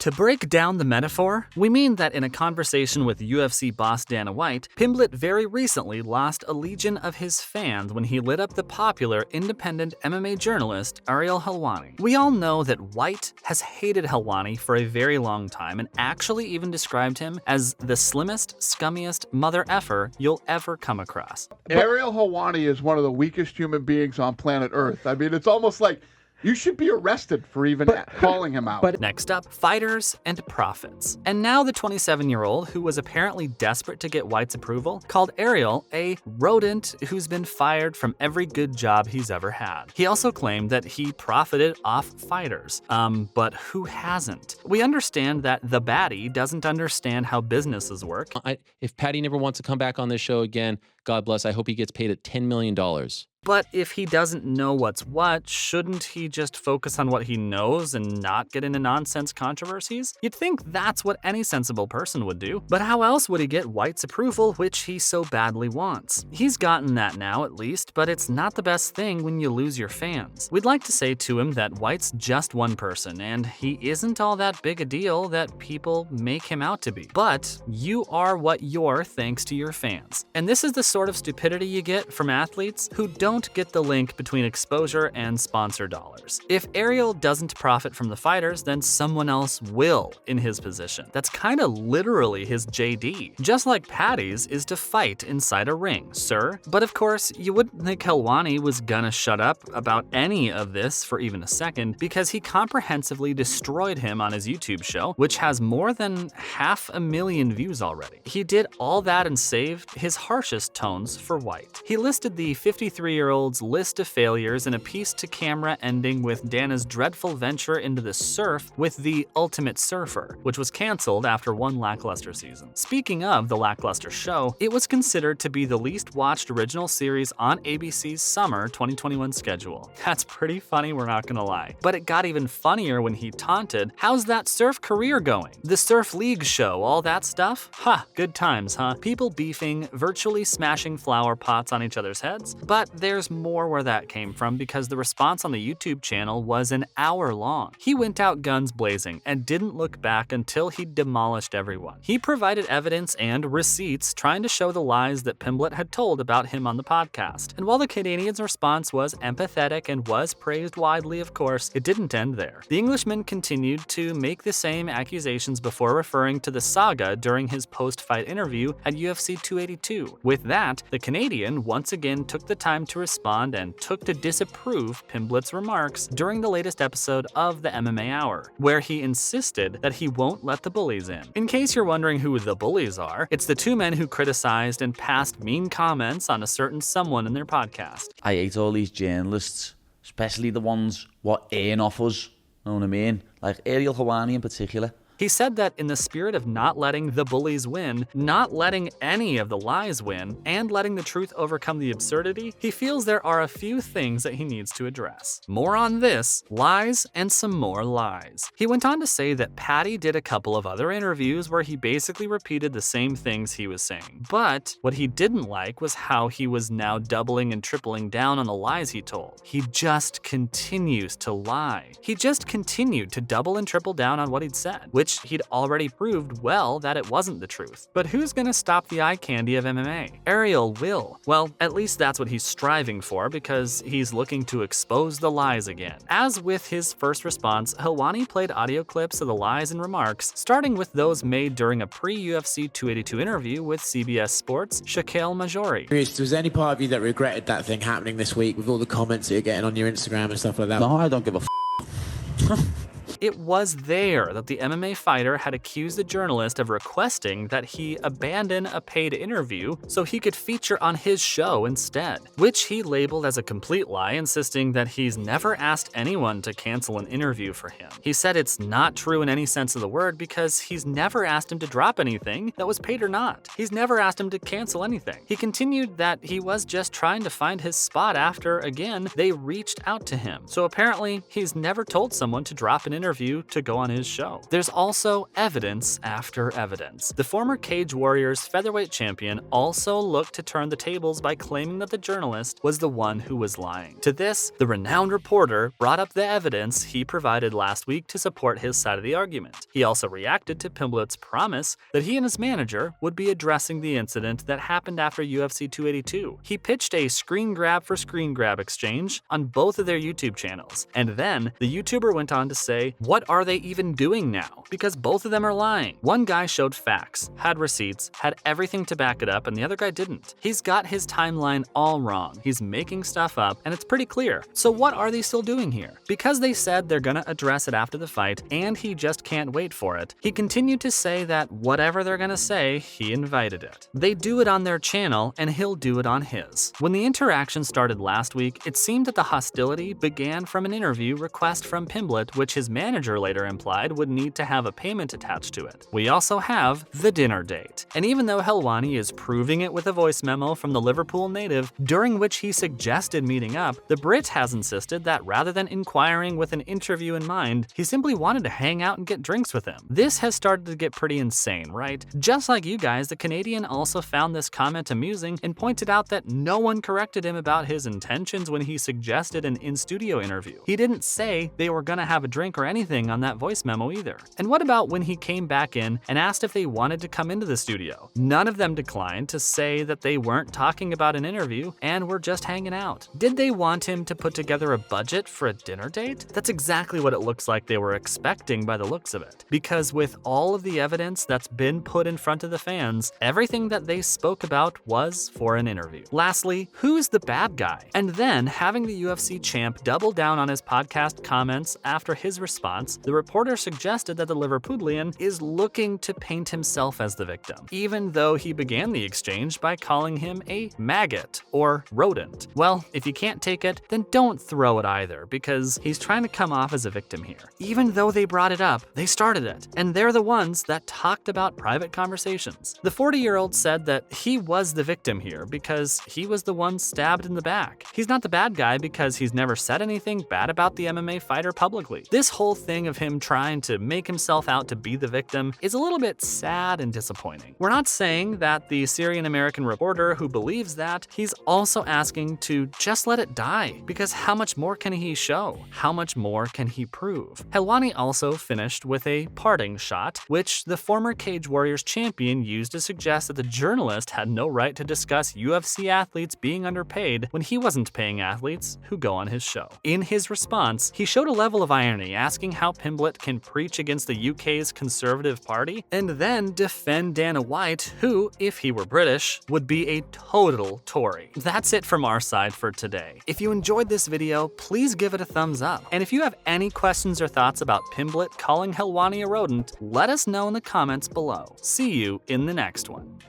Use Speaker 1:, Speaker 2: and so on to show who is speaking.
Speaker 1: To break down the metaphor, we mean that in a conversation with UFC boss Dana White, Pimblett very recently lost a legion of his fans when he lit up the popular independent MMA journalist Ariel Helwani. We all know that White has hated Helwani for a very long time and actually even described him as the slimmest, scummiest mother effer you'll ever come across.
Speaker 2: Ariel Helwani is one of the weakest human beings on planet Earth. I mean, it's almost like you should be arrested for even calling him out.
Speaker 1: Next up, fighters and profits. And now the 27-year-old, who was apparently desperate to get White's approval, called Ariel a rodent who's been fired from every good job he's ever had. He also claimed that he profited off fighters. But who hasn't? We understand that the baddie doesn't understand how businesses work.
Speaker 3: If Paddy never wants to come back on this show again, God bless, I hope he gets paid at $10 million.
Speaker 1: But if he doesn't know what's what, shouldn't he just focus on what he knows and not get into nonsense controversies? You'd think that's what any sensible person would do. But how else would he get White's approval, which he so badly wants? He's gotten that now at least, but it's not the best thing when you lose your fans. We'd like to say to him that White's just one person, and he isn't all that big a deal that people make him out to be. But you are what you're thanks to your fans. And this is the sort of stupidity you get from athletes who don't get the link between exposure and sponsor dollars. If Ariel doesn't profit from the fighters, then someone else will in his position. That's kind of literally his JD. Just like Paddy's is to fight inside a ring, sir. But of course, you wouldn't think Helwani was gonna shut up about any of this for even a second, because he comprehensively destroyed him on his YouTube show, which has more than 500,000 views already. He did all that and saved his harshest tones for White. He listed the 53-year-old's list of failures in a piece to camera ending with Dana's dreadful venture into the surf with The Ultimate Surfer, which was canceled after one lackluster season. Speaking of the lackluster show, it was considered to be the least watched original series on ABC's summer 2021 schedule. That's pretty funny, we're not gonna lie. But it got even funnier when he taunted, "How's that surf career going? The Surf League show, all that stuff? Ha, good times, huh? People beefing, virtually smashing flower pots on each other's heads." But there's more where that came from, because the response on the YouTube channel was an hour long. He went out guns blazing and didn't look back until he demolished everyone. He provided evidence and receipts trying to show the lies that Pimblett had told about him on the podcast. And while the Canadian's response was empathetic and was praised widely, of course, it didn't end there. The Englishman continued to make the same accusations before referring to the saga during his post-fight interview at UFC 282. With that, the Canadian once again took the time to respond and took to disapprove Pimblett's remarks during the latest episode of the MMA Hour, where he insisted that he won't let the bullies in. In case you're wondering who the bullies are, it's the two men who criticized and passed mean comments on a certain someone in their podcast.
Speaker 4: I hate all these journalists, especially the ones what earn off us, know what I mean? Like Ariel Helwani in particular.
Speaker 1: He said that in the spirit of not letting the bullies win, not letting any of the lies win, and letting the truth overcome the absurdity, he feels there are a few things that he needs to address. More on this, lies, and some more lies. He went on to say that Paddy did a couple of other interviews where he basically repeated the same things he was saying. But what he didn't like was how he was now doubling and tripling down on the lies he told. He just continues to lie. He just continued to double and triple down on what he'd said, which he'd already proved well that it wasn't the truth. But who's gonna stop the eye candy of MMA? Ariel will. Well, at least that's what he's striving for, because he's looking to expose the lies again. As with his first response, Helwani played audio clips of the lies and remarks, starting with those made during a pre-UFC 282 interview with CBS Sports' Shaquille Majori.
Speaker 5: Was there any part of you that regretted that thing happening this week with all the comments that you're getting on your Instagram and stuff like that?
Speaker 4: No, I don't give a
Speaker 1: It was there that the MMA fighter had accused the journalist of requesting that he abandon a paid interview so he could feature on his show instead, which he labeled as a complete lie, insisting that he's never asked anyone to cancel an interview for him. He said it's not true in any sense of the word because he's never asked him to drop anything that was paid or not. He's never asked him to cancel anything. He continued that he was just trying to find his spot after, again, they reached out to him. So apparently, he's never told someone to drop an interview interview to go on his show. There's also evidence after evidence. The former Cage Warriors featherweight champion also looked to turn the tables by claiming that the journalist was the one who was lying. To this, the renowned reporter brought up the evidence he provided last week to support his side of the argument. He also reacted to Pimblett's promise that he and his manager would be addressing the incident that happened after UFC 282. He pitched a screen grab for screen grab exchange on both of their YouTube channels, and then the YouTuber went on to say, what are they even doing now? Because both of them are lying. One guy showed facts, had receipts, had everything to back it up, and the other guy didn't. He's got his timeline all wrong. He's making stuff up, and it's pretty clear. So what are they still doing here? Because they said they're gonna address it after the fight, and he just can't wait for it, he continued to say that whatever they're gonna say, he invited it. They do it on their channel, and he'll do it on his. When the interaction started last week, it seemed that the hostility began from an interview request from Pimblett, which his manager later implied would need to have a payment attached to it. We also have the dinner date. And even though Helwani is proving it with a voice memo from the Liverpool native, during which he suggested meeting up, the Brit has insisted that rather than inquiring with an interview in mind, he simply wanted to hang out and get drinks with him. This has started to get pretty insane, right? Just like you guys, the Canadian also found this comment amusing and pointed out that no one corrected him about his intentions when he suggested an in-studio interview. He didn't say they were gonna have a drink or anything on that voice memo either. And what about when he came back in and asked if they wanted to come into the studio? None of them declined to say that they weren't talking about an interview and were just hanging out. Did they want him to put together a budget for a dinner date? That's exactly what it looks like they were expecting by the looks of it. Because with all of the evidence that's been put in front of the fans, everything that they spoke about was for an interview. Lastly, who's the bad guy? And then, having the UFC champ double down on his podcast comments after his response, the reporter suggested that the Liverpudlian is looking to paint himself as the victim, even though he began the exchange by calling him a maggot or rodent. Well, if you can't take it, then don't throw it either, because he's trying to come off as a victim here. Even though they brought it up, they started it, and they're the ones that talked about private conversations. The 40-year-old said that he was the victim here because he was the one stabbed in the back. He's not the bad guy because he's never said anything bad about the MMA fighter publicly. This whole thing of him trying to make himself out to be the victim is a little bit sad and disappointing. We're not saying that the Syrian-American reporter who believes that, he's also asking to just let it die, because how much more can he show? How much more can he prove? Helwani also finished with a parting shot, which the former Cage Warriors champion used to suggest that the journalist had no right to discuss UFC athletes being underpaid when he wasn't paying athletes who go on his show. In his response, he showed a level of irony, asking how Pimblett can preach against the UK's Conservative Party and then defend Dana White, who, if he were British, would be a total Tory. That's it from our side for today. If you enjoyed this video, please give it a thumbs up. And if you have any questions or thoughts about Pimblett calling Helwani a rodent, let us know in the comments below. See you in the next one.